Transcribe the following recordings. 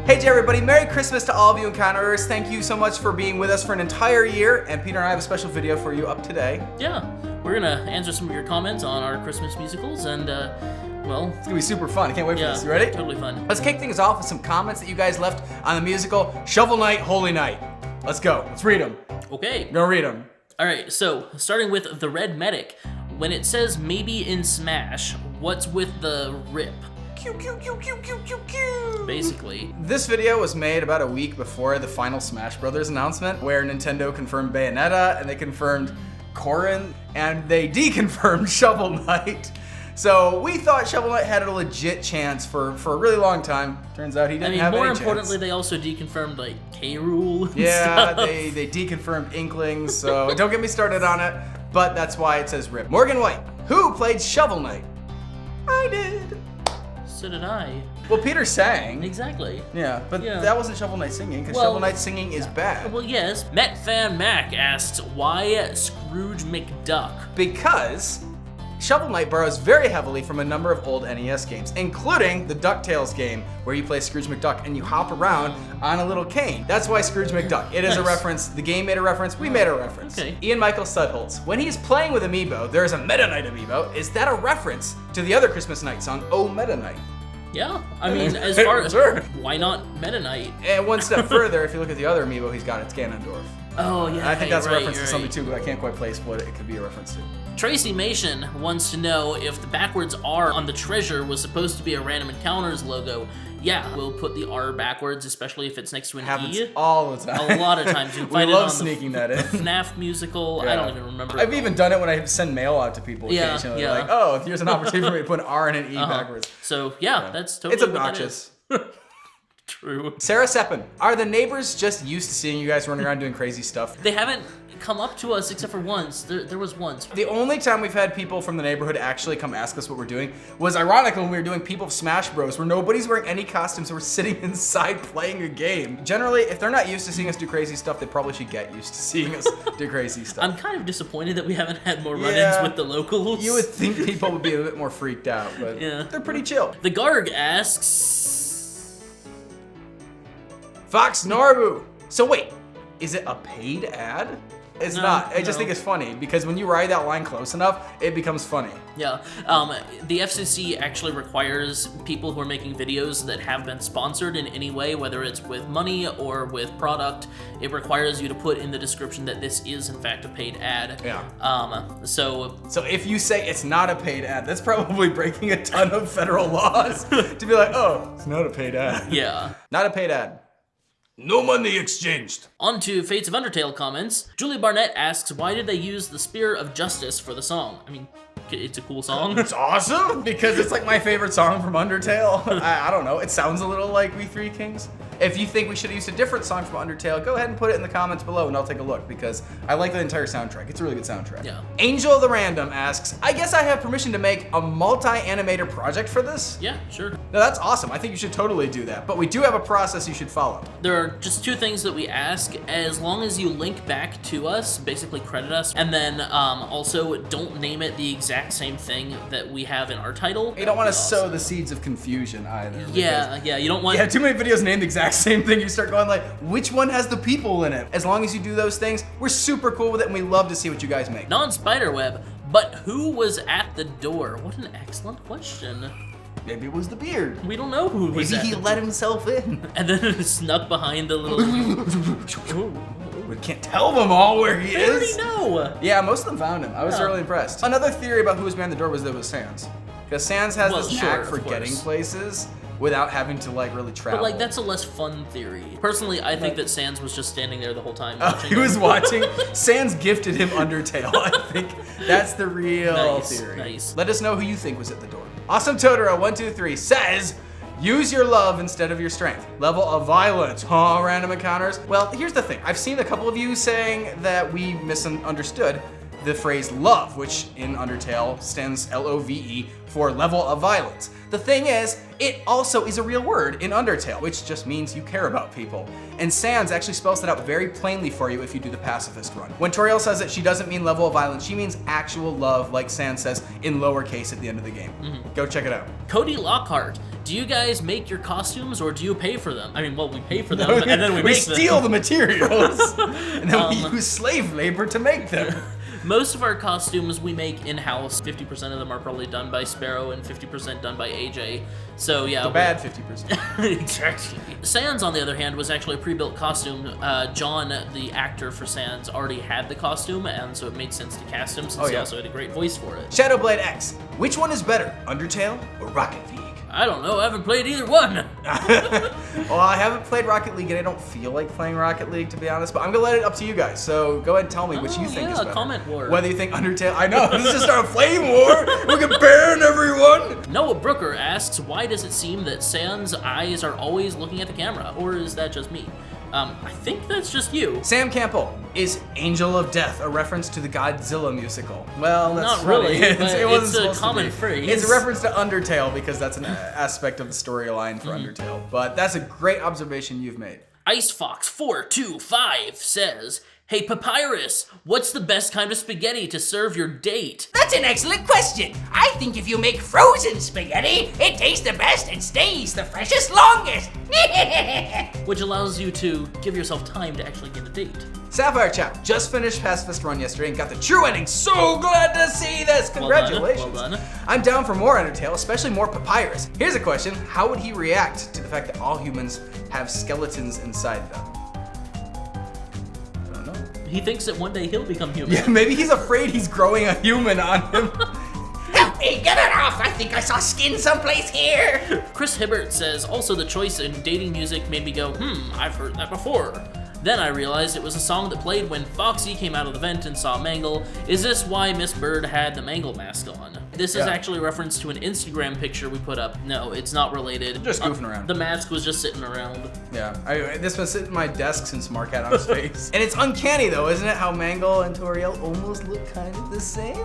Hey everybody, Merry Christmas to all of you Encounterers. Thank you so much for being with us for an entire year, and Peter and I have a special video for you up today. Yeah, we're gonna answer some of your comments on our Christmas musicals, and well, it's gonna be super fun. I can't wait for this. You ready? Totally fun. Let's kick things off with some comments that you guys left on the musical Shovel Knight, Holy Night. Let's go. Let's read them. Okay. Go read them. All right, so starting with the Red Medic. When it says maybe in Smash, what's with the rip? Q, Q, Q, Q, Q, Q, Q. Basically. This video was made about a week before the final Smash Brothers announcement, where Nintendo confirmed Bayonetta, and they confirmed Corrin, and they deconfirmed Shovel Knight. So we thought Shovel Knight had a legit chance for a really long time. Turns out he didn't have any chance. More importantly, they also deconfirmed like K-Rool and yeah, stuff. they deconfirmed Inklings, so don't get me started on it, but that's why it says RIP. Morgan White, who played Shovel Knight? I did. So did I. Well, Peter sang. Exactly. Yeah, but that wasn't Shovel Knight singing, because Shovel Knight singing is bad. Well, yes. Metfan Mac asks, why Scrooge McDuck? Because Shovel Knight borrows very heavily from a number of old NES games, including the DuckTales game, where you play Scrooge McDuck and you hop around on a little cane. That's why Scrooge McDuck. It is a reference. The game made a reference. We made a reference. Okay. Ian Michael Sudholtz. When he's playing with Amiibo, there is a Meta Knight amiibo. Is that a reference to the other Christmas Night song, Oh Meta Knight? Yeah, I mean, as far as why not Meta Knight? And one step further, if you look at the other amiibo he's got, it's Ganondorf. Oh yeah, and I think that's a reference to something right. too, but I can't quite place what it could be a reference to. Tracy Mason wants to know if the backwards R on the treasure was supposed to be a Random Encounters logo. Yeah, we'll put the R backwards, especially if it's next to an Happens E. all the time. A lot of times you can We find love it on sneaking the that in. FNAF musical. Yeah. I don't even remember. I've even done it when I send mail out to people occasionally. Yeah. Like, oh, here's an opportunity for me to put an R and an E backwards. So that's totally it's obnoxious. True. Sarah Seppin, are the neighbors just used to seeing you guys running around doing crazy stuff? They haven't come up to us except for once. There was once. The only time we've had people from the neighborhood actually come ask us what we're doing was ironically when we were doing People of Smash Bros, where nobody's wearing any costumes, so we're sitting inside playing a game. Generally, if they're not used to seeing us do crazy stuff, they probably should get used to seeing us do crazy stuff. I'm kind of disappointed that we haven't had more run-ins with the locals. You would think people would be a bit more freaked out, but they're pretty chill. The Garg asks... Fox Norbu. So wait, is it a paid ad? It's not. I just think it's funny because when you ride that line close enough, it becomes funny. Yeah. The FCC actually requires people who are making videos that have been sponsored in any way, whether it's with money or with product, it requires you to put in the description that this is in fact a paid ad. Yeah. So if you say it's not a paid ad, that's probably breaking a ton of federal laws to be like, oh, it's not a paid ad. Yeah. Not a paid ad. No money exchanged. On to Fates of Undertale comments. Julie Barnett asks, why did they use the Spear of Justice for the song? I mean, it's a cool song. It's awesome because it's like my favorite song from Undertale. I don't know. It sounds a little like We Three Kings. If you think we should have used a different song from Undertale, go ahead and put it in the comments below and I'll take a look because I like the entire soundtrack. It's a really good soundtrack. Yeah. Angel of the Random asks, I guess I have permission to make a multi-animator project for this? Yeah, sure. No, that's awesome. I think you should totally do that. But we do have a process you should follow. There are just two things that we ask. As long as you link back to us, basically credit us, and then also don't name it the exact same thing that we have in our title. You don't want to sow the seeds of confusion either. Yeah, you don't want... Yeah, too many videos named the exact same thing. You start going like, which one has the people in it? As long as you do those things, we're super cool with it and we love to see what you guys make. Non-Spiderweb, but who was at the door? What an excellent question. Maybe it was the beard. We don't know who was Maybe at he the let door. himself in. And then snuck behind the little... We can't tell them all where he is. I already know. Yeah, most of them found him. I was really impressed. Another theory about who was behind the door was that it was Sans. Because Sans has this knack for getting places without having to like really travel. But like that's a less fun theory. Personally, I think that Sans was just standing there the whole time. He was watching. Sans gifted him Undertale. I think that's the real theory. Nice. Let us know who you think was at the door. Awesome Totoro123 says, use your love instead of your strength. Level of violence. Huh, random encounters? Well, here's the thing. I've seen a couple of you saying that we misunderstood the phrase love, which in Undertale stands L-O-V-E for level of violence. The thing is, it also is a real word in Undertale, which just means you care about people. And Sans actually spells that out very plainly for you if you do the pacifist run. When Toriel says that she doesn't mean level of violence, she means actual love, like Sans says in lowercase at the end of the game. Go check it out. Cody Lockhart, do you guys make your costumes or do you pay for them? I mean, well, we pay for them and then we make them. We steal the materials and then we use slave labor to make them. Most of our costumes we make in-house. 50% of them are probably done by Sparrow and 50% done by AJ. So yeah, the bad 50%. Exactly. Sans, on the other hand, was actually a pre-built costume. John, the actor for Sans, already had the costume, and so it made sense to cast him since he also had a great voice for it. Shadowblade X. Which one is better, Undertale or Rocket League? I don't know. I haven't played either one. Well, I haven't played Rocket League, and I don't feel like playing Rocket League, to be honest. But I'm gonna let it up to you guys. So go ahead and tell me which you think is better. Comment war. Whether you think Undertale. I know. This is just our flame war. We can burn everyone. Noah Brooker asks, why does it seem that Sans' eyes are always looking at the camera, or is that just me? I think that's just you. Sam Campbell, is Angel of Death a reference to the Godzilla musical? Well, that's not really. It wasn't it's supposed a common to be. phrase. It's a reference to Undertale because that's an aspect of the storyline for Undertale. But that's a great observation you've made. IceFox425 says, hey Papyrus, what's the best kind of spaghetti to serve your date? That's an excellent question. I think if you make frozen spaghetti, it tastes the best and stays the freshest longest. Which allows you to give yourself time to actually get a date. Sapphire Chap just finished Pacifist Run yesterday and got the true ending. So glad to see this. Congratulations. Well done. I'm down for more Undertale, especially more Papyrus. Here's a question. How would he react to the fact that all humans have skeletons inside them? I don't know. He thinks that one day he'll become human. Yeah, maybe he's afraid he's growing a human on him. Help me get it off. I think I saw skin someplace here. Chris Hibbert says, also the choice in dating music made me go, I've heard that before. Then I realized it was a song that played when Foxy came out of the vent and saw Mangle. Is this why Miss Bird had the Mangle mask on? This is actually a reference to an Instagram picture we put up. No, it's not related. Just goofing around. The mask was just sitting around. Yeah, this was sitting at my desk since Mark had on his face. And it's uncanny though, isn't it? How Mangle and Toriel almost look kind of the same.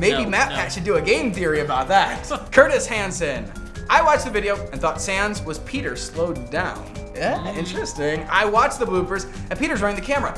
Maybe MatPat should do a game theory about that. Curtis Hansen. I watched the video and thought Sans was Peter slowed down. Yeah, interesting. I watched the bloopers and Peter's running the camera.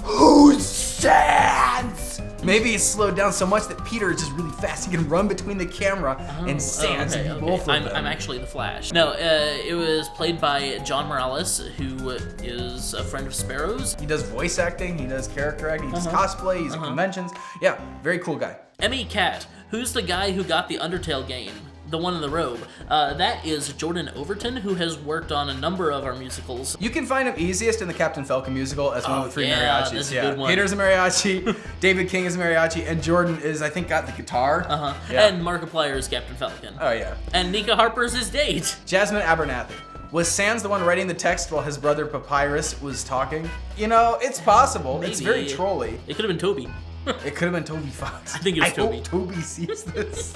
Who's Sans? Maybe he's slowed down so much that Peter is just really fast. He can run between the camera and Sans and both of them. I'm actually the Flash. No, it was played by John Morales, who is a friend of Sparrow's. He does voice acting, he does character acting, he does cosplay, he's at conventions. Yeah, very cool guy. Emmy Cat, who's the guy who got the Undertale game? The one in the robe. That is Jordan Overton, who has worked on a number of our musicals. You can find him easiest in the Captain Falcon musical as one of the three mariachis. That's a good one. Peter's a mariachi, David King is a mariachi, and Jordan is, I think, got the guitar. And Markiplier is Captain Falcon. Oh yeah. And Nika Harper's his date. Jasmine Abernathy. Was Sans the one writing the text while his brother Papyrus was talking? You know, it's possible. Maybe. It's very trolly. It could have been Toby. It could have been Toby Fox. I think it was Toby. I hope Toby sees this.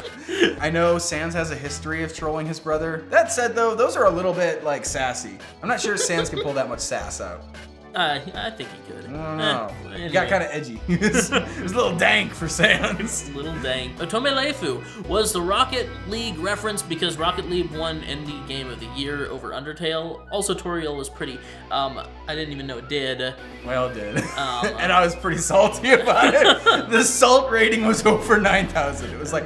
I know Sans has a history of trolling his brother. That said though, those are a little bit like sassy. I'm not sure Sans can pull that much sass out. I think he could. I don't know. Anyway. He got kind of edgy. It was a little dank for Sans. Little dang. Otome Leifu was the Rocket League reference because Rocket League won Indie Game of the Year over Undertale. Also, Toriel was pretty. I didn't even know it did. Well, it did. And I was pretty salty about it. The salt rating was over 9,000. It was like,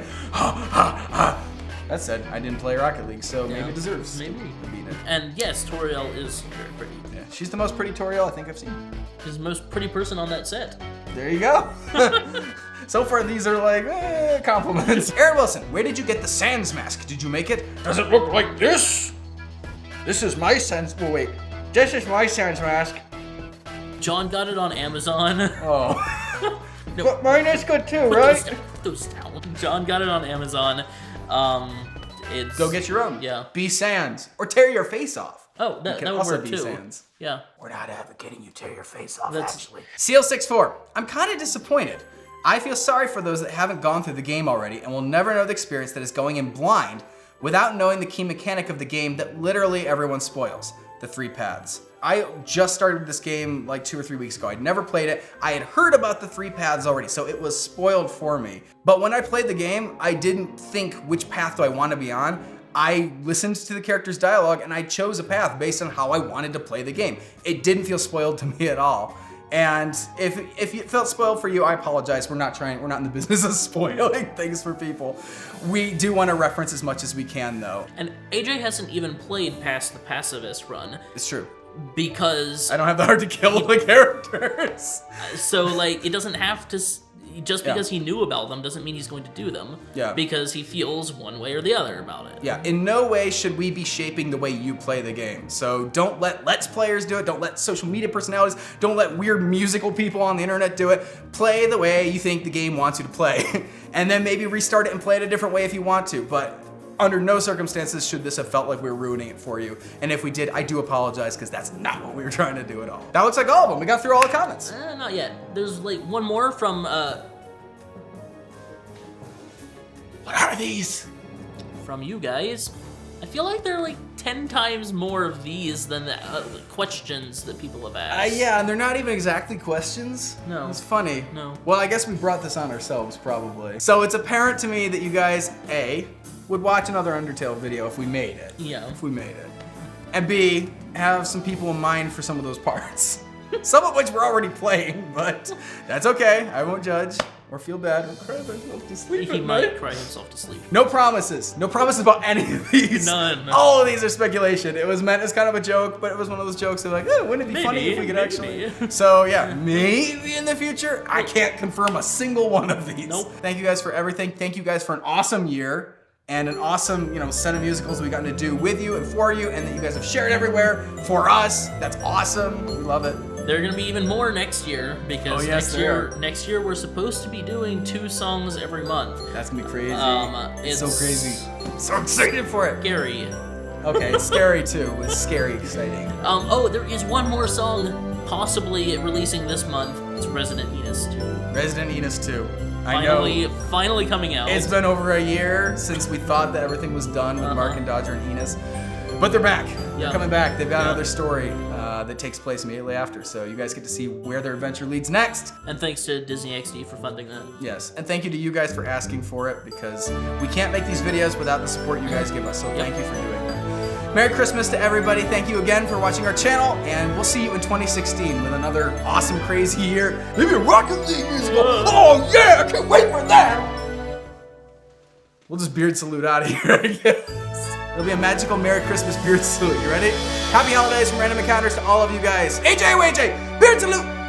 That said, I didn't play Rocket League, so maybe it deserves to beat it. And yes, Toriel is very pretty. Yeah, she's the most pretty Toriel I think I've seen. She's the most pretty person on that set. There you go. So far, these are like compliments. Aaron Wilson, where did you get the Sans mask? Did you make it? Does it look like this? This is my Sans. Oh wait, this is my Sans mask. John got it on Amazon. Oh. No. But mine is good too, right? Put those down. John got it on Amazon. It's Go get your own. Yeah. Be Sans or tear your face off. Oh, that can would also work be too. Sans. Yeah. We're not advocating you tear your face off, That's- actually. Seal64, I'm kind of disappointed. I feel sorry for those that haven't gone through the game already and will never know the experience that is going in blind without knowing the key mechanic of the game that literally everyone spoils, the 3 paths. I just started this game like 2 or 3 weeks ago. I'd never played it. I had heard about the 3 paths already, so it was spoiled for me. But when I played the game, I didn't think which path do I want to be on. I listened to the character's dialogue and I chose a path based on how I wanted to play the game. It didn't feel spoiled to me at all. And if it felt spoiled for you, I apologize. We're not in the business of spoiling things for people. We do want to reference as much as we can, though. And AJ hasn't even played past the pacifist run. It's true. Because I don't have the heart to kill the characters. So, like, it doesn't have to... Just because he knew about them doesn't mean he's going to do them. Yeah. Because he feels one way or the other about it. Yeah, in no way should we be shaping the way you play the game. So don't let Let's Players do it, don't let social media personalities, don't let weird musical people on the internet do it. Play the way you think the game wants you to play. And then maybe restart it and play it a different way if you want to. But under no circumstances should this have felt like we were ruining it for you. And if we did, I do apologize, because that's not what we were trying to do at all. That looks like all of them. We got through all the comments. Not yet. There's like one more from, What are these? From you guys. I feel like there are like 10 times more of these than the questions that people have asked. Yeah, and they're not even exactly questions. No. It's funny. No. Well, I guess we brought this on ourselves, probably. So it's apparent to me that you guys, A, would watch another Undertale video if we made it. Yeah. If we made it. And B, have some people in mind for some of those parts. Some of which we're already playing, but that's okay. I won't judge or feel bad or cry myself to sleep. He might cry himself to sleep. No promises. No promises about any of these. None. All of these are speculation. It was meant as kind of a joke, but it was one of those jokes that like, wouldn't it be funny if we could actually... So yeah, maybe in the future, I can't confirm a single one of these. Nope. Thank you guys for everything. Thank you guys for an awesome year and an awesome, set of musicals we've gotten to do with you and for you, and that you guys have shared everywhere for us. That's awesome. We love it. There are gonna be even more next year because next year we're supposed to be doing 2 songs every month. That's gonna be crazy. It's so crazy. I'm so excited for it. Scary. Okay, it's scary too. It's scary exciting. There is one more song possibly releasing this month. It's Resident Enos 2. Resident Enos 2. I know. Finally coming out. It's been over a year since we thought that everything was done with Mark and Dodger and Enos. But they're back. They're coming back. They've got another story that takes place immediately after. So you guys get to see where their adventure leads next. And thanks to Disney XD for funding that. Yes. And thank you to you guys for asking for it, because we can't make these videos without the support you guys give us. So thank you for doing that. Merry Christmas to everybody. Thank you again for watching our channel. And we'll see you in 2016 with another awesome, crazy year. Maybe a Rocket League musical. Oh yeah, I can't wait for that. We'll just beard salute out of here, I guess. It'll be a magical Merry Christmas beard salute. You ready? Happy holidays from Random Encounters to all of you guys. AJ, beard salute!